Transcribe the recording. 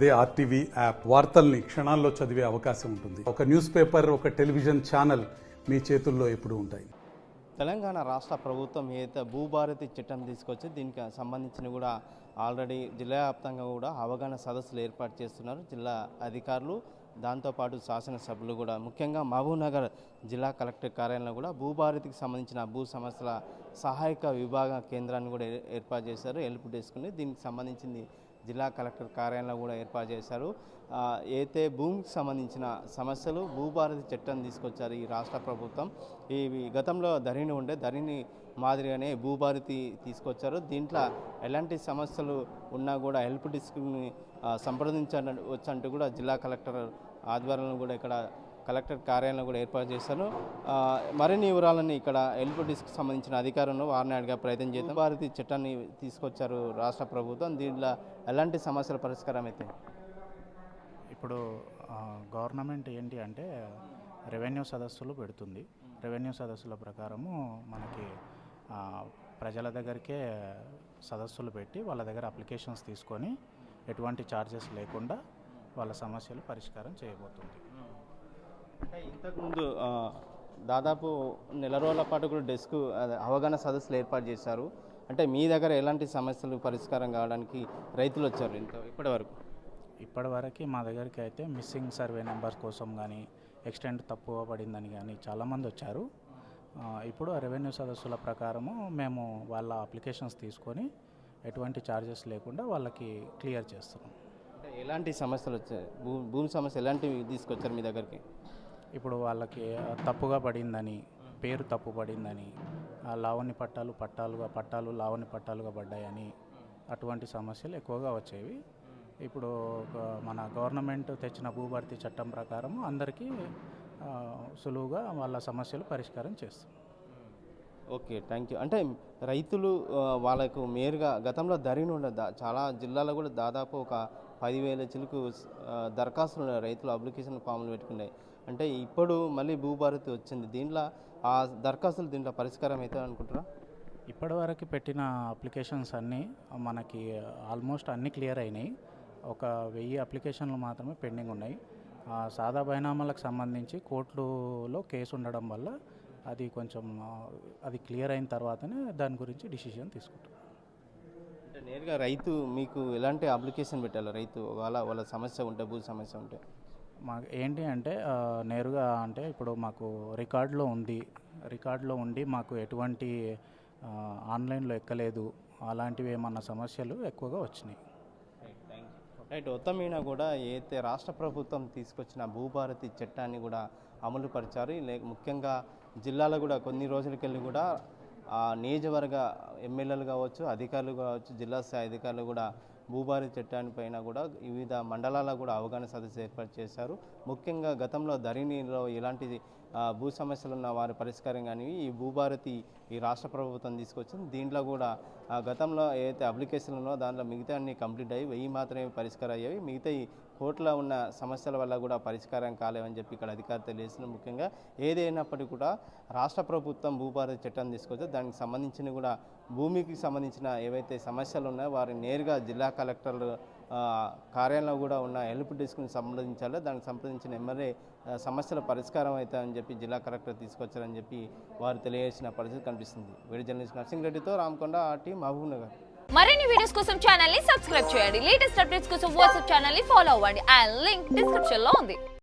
అదే RTV app వార్తల్ని క్షణాల్లో చదివే అవకాశం ఉంటుంది. ఒక న్యూస్ పేపర్, ఒక టెలివిజన్ ఛానల్ మీ చేతుల్లో ఎప్పుడూ ఉంటాయి. తెలంగాణ రాష్ట్ర ప్రభుత్వం ఏదైతే భూభారతి చట్టం తీసుకొచ్చి దీనికి సంబంధించిన కూడా ఆల్రెడీ జిల్లా వ్యాప్తంగా కూడా అవగాహన సదస్సులు ఏర్పాటు చేస్తున్నారు జిల్లా అధికారులు, దాంతోపాటు శాసనసభ్యులు కూడా. ముఖ్యంగా మహబూబ్నగర్ జిల్లా కలెక్టర్ కార్యాలయంలో కూడా భూభారతికి సంబంధించిన భూ సమస్యల సహాయక విభాగ కేంద్రాన్ని కూడా ఏర్పాటు చేశారు. హెల్ప్ డెస్క్ని దీనికి సంబంధించింది జిల్లా కలెక్టర్ కార్యాలయంలో కూడా ఏర్పాటు చేశారు. అయితే భూమికి సంబంధించిన సమస్యలు భూభారతి చట్టం తీసుకొచ్చారు ఈ రాష్ట్ర ప్రభుత్వం. ఇవి గతంలో ధరణి ఉండే, ధరణి మాదిరిగానే భూభారతి తీసుకొచ్చారు. దీంట్లో ఎలాంటి సమస్యలు ఉన్నా కూడా హెల్ప్ డెస్క్ని సంప్రదించవచ్చంటూ కూడా జిల్లా కలెక్టర్ ఆధ్వర్యంలో కూడా ఇక్కడ కలెక్టర్ కార్యాలయంలో కూడా ఏర్పాటు చేశారు. మరిన్ని వివరాలని ఇక్కడ హెల్ప్ డెస్క్కి సంబంధించిన అధికారులను వారిని అడిగే ప్రయత్నం చేద్దాం. భారతి చట్టాన్ని తీసుకొచ్చారు రాష్ట్ర ప్రభుత్వం, దీంట్లో ఎలాంటి సమస్యల పరిష్కారం అయితే? ఇప్పుడు గవర్నమెంట్ ఏంటి అంటే రెవెన్యూ సదస్సులు పెడుతుంది. రెవెన్యూ సదస్సుల ప్రకారము మనకి ప్రజల దగ్గరికే సదస్సులు పెట్టి వాళ్ళ దగ్గర అప్లికేషన్స్ తీసుకొని ఎటువంటి ఛార్జెస్ లేకుండా వాళ్ళ సమస్యలు పరిష్కారం చేయబోతుంది. ఇంతకుముందు దాదాపు నెల రోజుల పాటు కూడా డెస్క్ అవగాహన సదస్సులు ఏర్పాటు చేశారు. అంటే మీ దగ్గర ఎలాంటి సమస్యలు పరిష్కారం కావడానికి రైతులు వచ్చారు ఇప్పటివరకు మా దగ్గరికి అయితే మిస్సింగ్ సర్వే నెంబర్స్ కోసం కానీ ఎక్స్టెంట్ తప్పుగా పడిందని కానీ చాలామంది వచ్చారు. ఇప్పుడు రెవెన్యూ సదస్సుల ప్రకారము మేము వాళ్ళ అప్లికేషన్స్ తీసుకొని ఎటువంటి ఛార్జెస్ లేకుండా వాళ్ళకి క్లియర్ చేస్తున్నాం. అంటే ఎలాంటి సమస్యలు వచ్చాయి? భూమి సమస్య ఎలాంటివి తీసుకొచ్చారు మీ దగ్గరికి? ఇప్పుడు వాళ్ళకి తప్పుగా పడిందని, పేరు తప్పు పడిందని, లావణ్య పట్టాలు లావణ్య పట్టాలుగా పడ్డాయని అటువంటి సమస్యలు ఎక్కువగా వచ్చేవి. ఇప్పుడు మన గవర్నమెంట్ తెచ్చిన భూభారతి చట్టం ప్రకారం అందరికీ సులువుగా వాళ్ళ సమస్యలు పరిష్కారం చేస్తాం. Okay, thank you. అంటే రైతులు వాళ్ళకు మేరుగా గతంలో ధరణి ఉండదు, చాలా జిల్లాలో కూడా దాదాపు ఒక 10,000 చిలుకు దరఖాస్తులు ఉన్నాయి, రైతులు అప్లికేషన్ ఫామ్లు పెట్టుకున్నాయి. అంటే ఇప్పుడు మళ్ళీ భూభారతి వచ్చింది, దీంట్లో ఆ దరఖాస్తులు దీంట్లో పరిష్కారం అవుతుంది అనుకుంటారా? ఇప్పటివరకు పెట్టిన అప్లికేషన్స్ అన్నీ మనకి ఆల్మోస్ట్ అన్నీ క్లియర్ అయినాయి. ఒక 1000 అప్లికేషన్లు మాత్రమే పెండింగ్ ఉన్నాయి. సాదా బైనామాలకు సంబంధించి కోర్టులో కేసు ఉండడం వల్ల అది కొంచెం అది క్లియర్ అయిన తర్వాతనే దాని గురించి డిసిషన్ తీసుకుంటాం. అంటే నేరుగా రైతు మీకు ఎలాంటి అప్లికేషన్ పెట్టాలి? రైతు వాళ్ళ సమస్య ఉంటే, భూ సమస్య ఉంటే మాకు ఏంటి అంటే నేరుగా అంటే ఇప్పుడు మాకు రికార్డులో ఉండి మాకు ఎటువంటి ఆన్లైన్లో ఎక్కలేదు, అలాంటివి ఏమన్నా సమస్యలు ఎక్కువగా వచ్చినాయి. రైట్. మొత్తం మీద కూడా ఏదైతే రాష్ట్ర ప్రభుత్వం తీసుకొచ్చిన భూభారతి చట్టాన్ని కూడా అమలు పరిచారు. ముఖ్యంగా జిల్లాలో కూడా కొన్ని రోజులకెళ్ళి కూడా నియోజకవర్గ ఎమ్మెల్యేలు కావచ్చు, అధికారులు కావచ్చు, జిల్లా స్థాయి అధికారులు కూడా భూభారతి చట్టానిపైన కూడా వివిధ మండలాల్లో కూడా అవగాహన సదస్సు ఏర్పాటు చేశారు. ముఖ్యంగా గతంలో ధరణిలో ఎలాంటి భూ సమస్యలు ఉన్న వారి పరిష్కారం కానీ ఈ భూభారతి ఈ రాష్ట్ర ప్రభుత్వం తీసుకొచ్చింది. దీంట్లో కూడా గతంలో ఏదైతే అప్లికేషన్లు ఉన్నో దాంట్లో మిగతా అన్ని కంప్లీట్ అయ్యి 1000 మాత్రమే పరిష్కారం అయ్యాయి. మిగతా ఈ కోర్టులో ఉన్న సమస్యల వల్ల కూడా పరిష్కారం కాలేవని చెప్పి ఇక్కడ అధికారులు తెలియజేస్తున్నారు. ముఖ్యంగా ఏదైనప్పటికీ కూడా రాష్ట్ర ప్రభుత్వం భూభారతి చట్టం తీసుకొస్తే దానికి సంబంధించిన కూడా భూమికి సంబంధించిన ఏవైతే సమస్యలు ఉన్నాయో వారిని నేరుగా జిల్లా కలెక్టర్ కార్యాలయంలో కూడా ఉన్న హెల్ప్ డెస్క్ని సంప్రదించాలి. దానికి సంప్రదించిన ఎమ్మెల్యే సమస్యల పరిష్కారం అవుతాయని చెప్పి జిల్లా కలెక్టర్ తీసుకొచ్చారని చెప్పి వారు తెలియజేసిన పరిస్థితి కనిపిస్తుంది. వీడియో జర్నలిస్ట్ నర్సింగ్ రెడ్డితో రామకొండ, ఆర్టీ, మహబూబ్నగర్. మరిన్ని వీడియోస్ కోసం ఛానల్ ని సబ్స్క్రైబ్ చేయండి. లేటెస్ట్ అప్డేట్స్ కోసం వాట్సాప్ ఛానల్ ని ఫాలో అవ్వండి. ఆ లింక్ డిస్క్రిప్షన్ లో ఉంది.